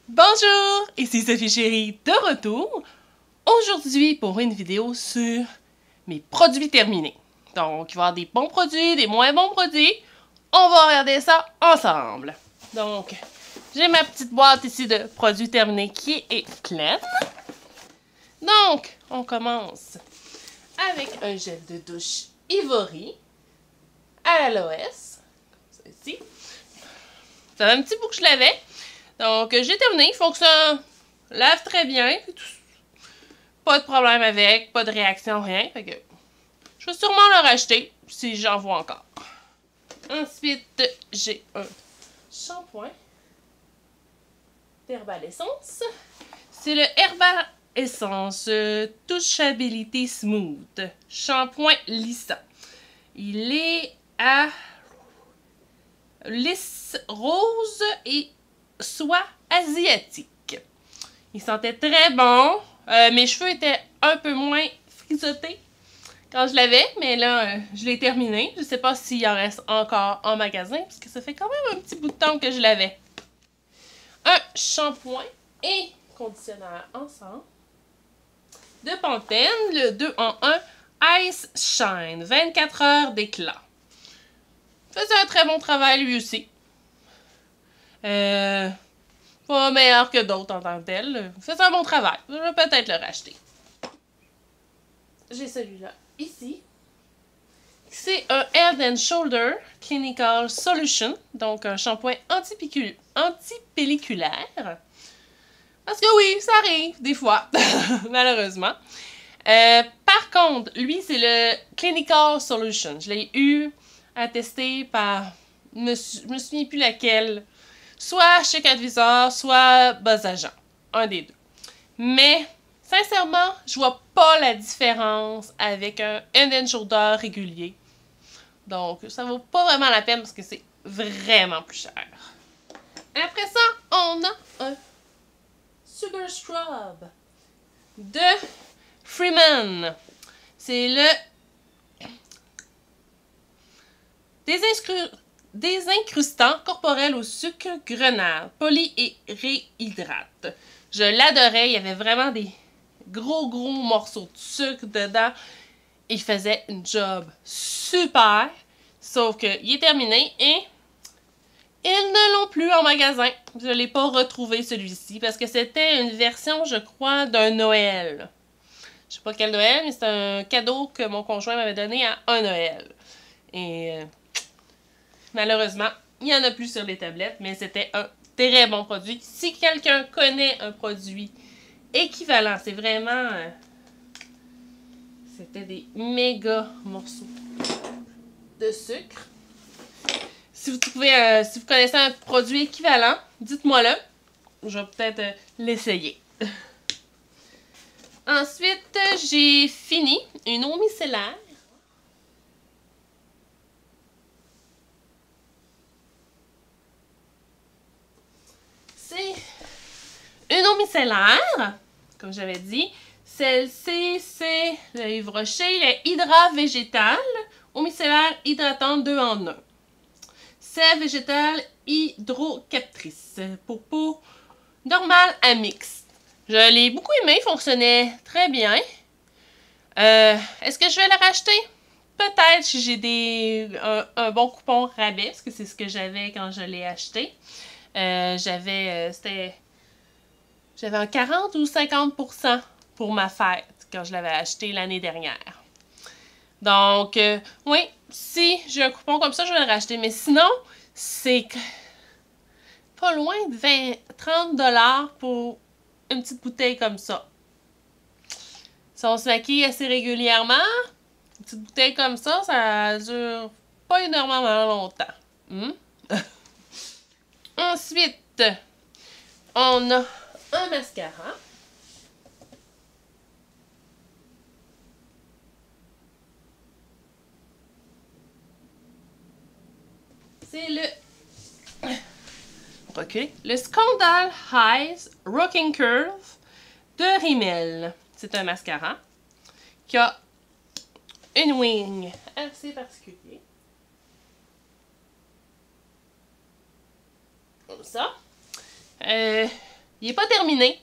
Bonjour, ici Sophie Chérie de retour. Aujourd'hui pour une vidéo sur mes produits terminés. Donc il va y avoir des bons produits, des moins bons produits. On va regarder ça ensemble. Donc j'ai ma petite boîte ici de produits terminés qui est pleine. Donc on commence avec un gel de douche Ivory à l'aloès. Comme ça ici. Ça fait un petit bout que je l'avais. Donc, j'ai terminé. Il faut que ça lave très bien. Pas de problème avec, pas de réaction, rien. Fait que je vais sûrement le racheter si j'en vois encore. Ensuite, j'ai un shampoing d'Herbal Essence. C'est le Herbal Essence Touchability Smooth. Shampoing lissant. Il est à lisse rose et soie asiatique. Il sentait très bon. Mes cheveux étaient un peu moins frisottés quand je l'avais, mais là, je l'ai terminé. Je ne sais pas s'il en reste encore en magasin, parce que ça fait quand même un petit bout de temps que je l'avais. Un shampoing et conditionnateur ensemble de Pantene, le 2 en 1 Ice Shine, 24 heures d'éclat. Faisait un très bon travail lui aussi. Pas meilleur que d'autres en tant que tel. Faisait un bon travail. Je vais peut-être le racheter. J'ai celui-là ici. C'est un Head and Shoulder Clinical Solution. Donc un shampoing antipelliculaire. Parce que oui, ça arrive des fois. Malheureusement. Par contre, lui, c'est le Clinical Solution. Je l'ai eu à tester par... Je me souviens plus laquelle. Soit chez Advisor, soit Buzz Agent. Un des deux. Mais, sincèrement, je vois pas la différence avec un Head and Shoulder régulier. Donc, ça vaut pas vraiment la peine parce que c'est vraiment plus cher. Après ça, on a un Sugar Scrub de Freeman. C'est le désincrustant corporel au sucre grenade, poly et réhydrate. Je l'adorais, il y avait vraiment des gros morceaux de sucre dedans. Il faisait une job super, sauf qu'il est terminé et ils ne l'ont plus en magasin. Je ne l'ai pas retrouvé celui-ci parce que c'était une version, je crois, d'un Noël. Je sais pas quel Noël, mais c'est un cadeau que mon conjoint m'avait donné à un Noël. Et malheureusement, il n'y en a plus sur les tablettes, mais c'était un très bon produit. Si quelqu'un connaît un produit équivalent, c'est vraiment... c'était des méga morceaux de sucre. Si vous connaissez un produit équivalent, dites-moi-le. Je vais peut-être l'essayer. Ensuite, j'ai fini une eau micellaire. C'est une eau micellaire, comme j'avais dit. Celle-ci, c'est le Yves Rocher, le Hydra végétal, eau micellaire hydratante 2 en 1. Sève végétale hydrocaptrice, pour peau normale à mixte. Je l'ai beaucoup aimé, il fonctionnait très bien. Est-ce que je vais le racheter? Peut-être si j'ai un bon coupon rabais, parce que c'est ce que j'avais quand je l'ai acheté. J'avais un 40 ou 50% pour ma fête quand je l'avais acheté l'année dernière. Donc, oui, si j'ai un coupon comme ça, je vais le racheter. Mais sinon, c'est pas loin de 30$ pour une petite bouteille comme ça. Si on se maquille assez régulièrement, une petite bouteille comme ça dure pas énormément longtemps. Ensuite, on a un mascara. C'est le Scandal Eyes Rocking Curve de Rimmel. C'est un mascara qui a une wing assez particulière. comme ça. Il n'est pas terminé.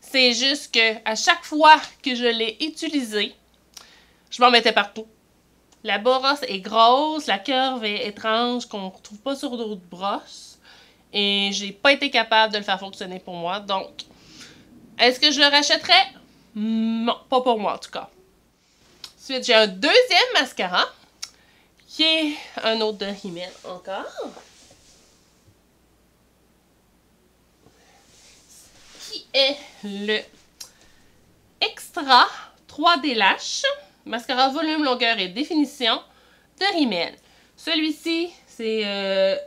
C'est juste que à chaque fois que je l'ai utilisé, je m'en mettais partout. La brosse est grosse, la curve est étrange, qu'on ne retrouve pas sur d'autres brosses. Et j'ai pas été capable de le faire fonctionner pour moi. Donc, est-ce que je le rachèterais? Non, pas pour moi en tout cas. Ensuite, j'ai un deuxième mascara, qui est un autre de Rimmel encore. Qui est le Extra 3D Lash. Mascara volume, longueur et définition de Rimmel. Celui-ci, c'est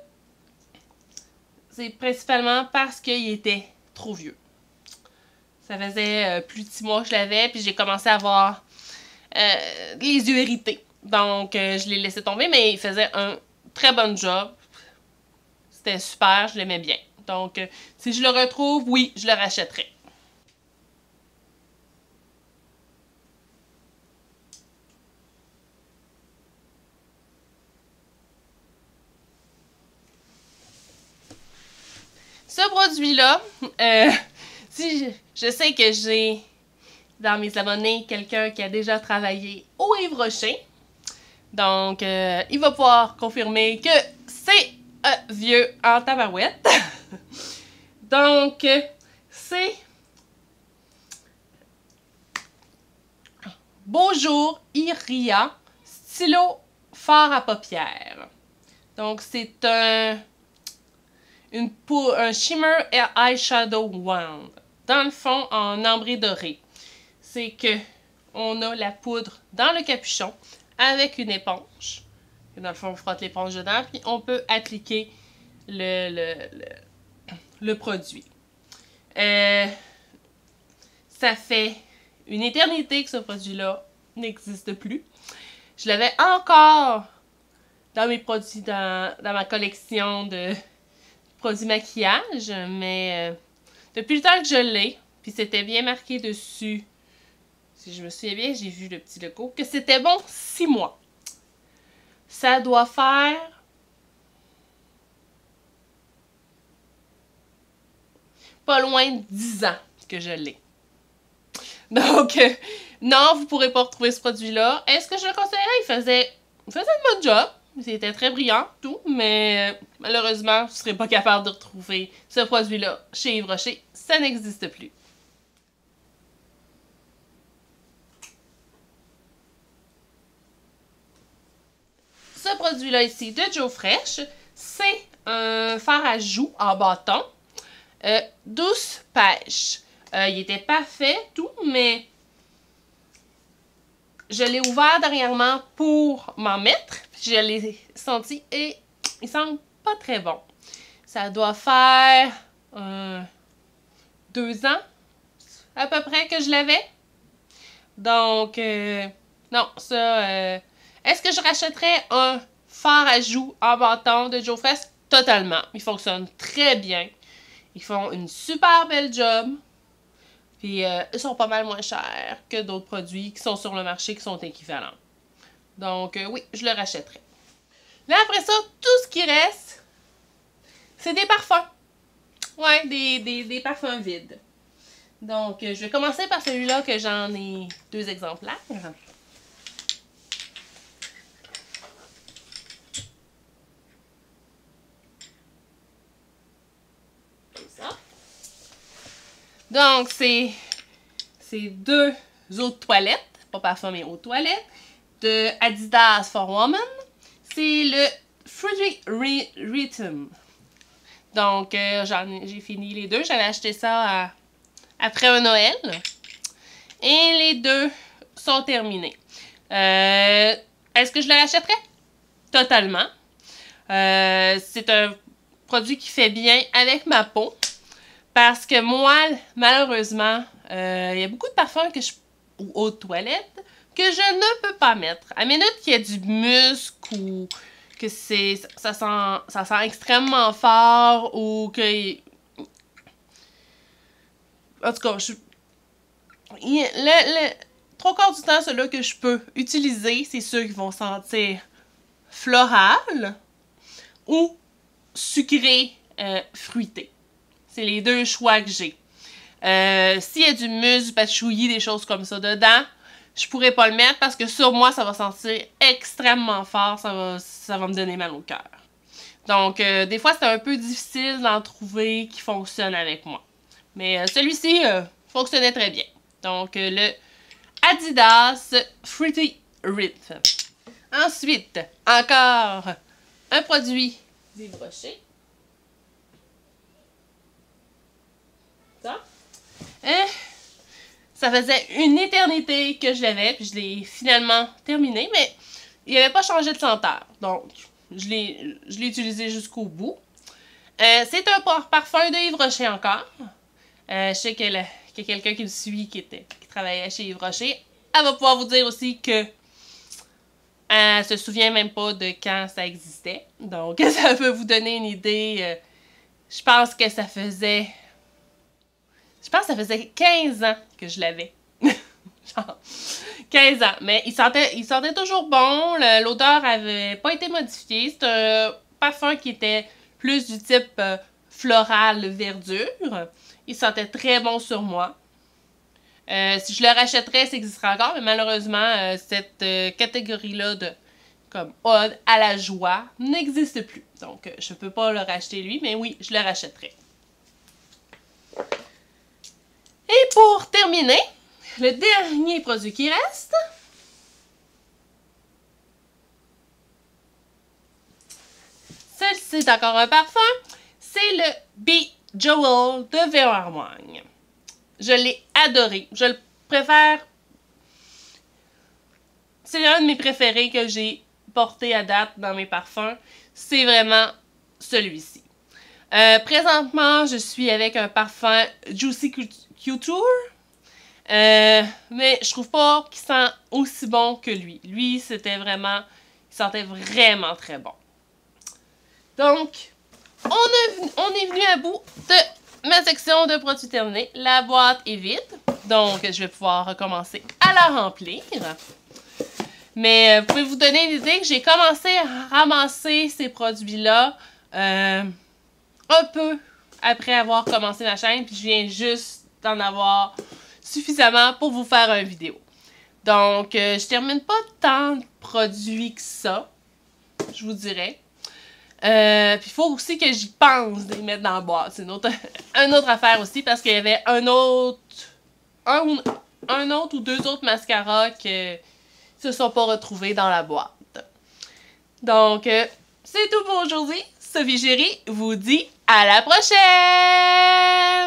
principalement parce qu'il était trop vieux. Ça faisait plus de 6 mois que je l'avais, puis j'ai commencé à avoir les yeux irrités. Donc, je l'ai laissé tomber, mais il faisait un très bon job. C'était super, je l'aimais bien. Donc, si je le retrouve, oui, je le rachèterai. Ce produit-là, si je sais que j'ai dans mes abonnés quelqu'un qui a déjà travaillé au Yves Rocher. Donc, il va pouvoir confirmer que c'est vieux en tabarouette. Donc, c'est Beau Jour Iria stylo fard à paupières. Donc, c'est un shimmer eyeshadow wand. Dans le fond, en ambré doré. C'est que on a la poudre dans le capuchon avec une éponge. Et dans le fond, on frotte l'éponge dedans, puis on peut appliquer le produit. Ça fait une éternité que ce produit-là n'existe plus. Je l'avais encore dans mes produits, dans ma collection de produits maquillage, mais depuis le temps que je l'ai, puis c'était bien marqué dessus, si je me souviens bien, j'ai vu le petit logo, que c'était bon 6 mois. Ça doit faire pas loin de 10 ans que je l'ai. Donc, non, vous ne pourrez pas retrouver ce produit-là. Est-ce que je le conseillerais? Il faisait un bon job. C'était très brillant, tout, mais malheureusement, vous ne serez pas capable de retrouver ce produit-là chez Yves Rocher. Ça n'existe plus. Ce produit-là ici de Joe Fresh, c'est un fard à joues en bâton. Douce pêche. Il était parfait, tout, mais je l'ai ouvert dernièrement pour m'en mettre. Je l'ai senti et il semble pas très bon. Ça doit faire 2 ans à peu près que je l'avais. Donc, non, ça... est-ce que je rachèterais un fard à joues en bâton de Joe Fresh? Totalement. Il fonctionne très bien. Ils font une super belle job. Puis, ils sont pas mal moins chers que d'autres produits qui sont sur le marché qui sont équivalents. Donc, oui, je le rachèterai. Là, après ça, tout ce qui reste, c'est des parfums. Ouais, des parfums vides. Donc, je vais commencer par celui-là que j'en ai 2 exemplaires. Donc, c'est 2 eaux de toilette, pas parfum, mais eau de toilette, de Adidas for Woman. C'est le Fruity Rhythm. Donc, j'ai fini les 2. J'avais acheté ça après un Noël. Et les 2 sont terminés. Est-ce que je le rachèterais? Totalement. C'est un produit qui fait bien avec ma peau. Parce que moi, malheureusement, il y a beaucoup de parfums ou eau de toilette que je ne peux pas mettre. À minute qu'il y a du muscle ou que ça sent extrêmement fort ou que... En tout cas, le 3/4 du temps, ceux-là que je peux utiliser, c'est ceux qui vont sentir floral ou sucré fruité. C'est les deux choix que j'ai. S'il y a du musc, du patchouli, des choses comme ça dedans, je pourrais pas le mettre parce que sur moi, ça va sentir extrêmement fort. Ça va me donner mal au cœur. Donc, des fois, c'est un peu difficile d'en trouver qui fonctionne avec moi. Mais celui-ci fonctionnait très bien. Donc, le Adidas Fruity Wreath. Ensuite, encore un produit d'Yves Rocher. Ça faisait une éternité que je l'avais, puis je l'ai finalement terminé, mais il n'avait pas changé de senteur. Donc, je l'ai utilisé jusqu'au bout. C'est un parfum de Yves Rocher encore. Je sais qu'il y a quelqu'un qui me suit qui travaillait chez Yves Rocher. Elle va pouvoir vous dire aussi que elle se souvient même pas de quand ça existait. Donc, ça peut vous donner une idée. Je pense que ça faisait 15 ans que je l'avais. Genre, 15 ans. Mais il sentait toujours bon. L'odeur avait pas été modifiée. C'est un parfum qui était plus du type floral verdure. Il sentait très bon sur moi. Si je le rachèterais, ça existerait encore, mais malheureusement, cette catégorie-là de comme ode à la joie n'existe plus. Donc, je peux pas le racheter lui, mais oui, je le rachèterais. Et pour terminer, le dernier produit qui reste, celui-ci est encore un parfum, c'est le Bejeweled de Vera Armani. Je l'ai adoré. Je le préfère. C'est un de mes préférés que j'ai porté à date dans mes parfums. C'est vraiment celui-ci. Présentement, je suis avec un parfum Juicy Couture. Mais je trouve pas qu'il sent aussi bon que lui. Lui, c'était vraiment... Il sentait vraiment très bon. Donc, on est venu à bout de ma section de produits terminés. La boîte est vide. Donc, je vais pouvoir recommencer à la remplir. Mais vous pouvez vous donner l'idée que j'ai commencé à ramasser ces produits-là un peu après avoir commencé ma chaîne. Puis je viens juste d'en avoir suffisamment pour vous faire une vidéo. Donc, je termine pas tant de produits que ça, je vous dirais. Puis il faut aussi que j'y pense de les mettre dans la boîte. C'est une autre affaire aussi parce qu'il y avait un autre ou deux autres mascaras qui se sont pas retrouvés dans la boîte. Donc, c'est tout pour aujourd'hui. Sophie Géry vous dit à la prochaine!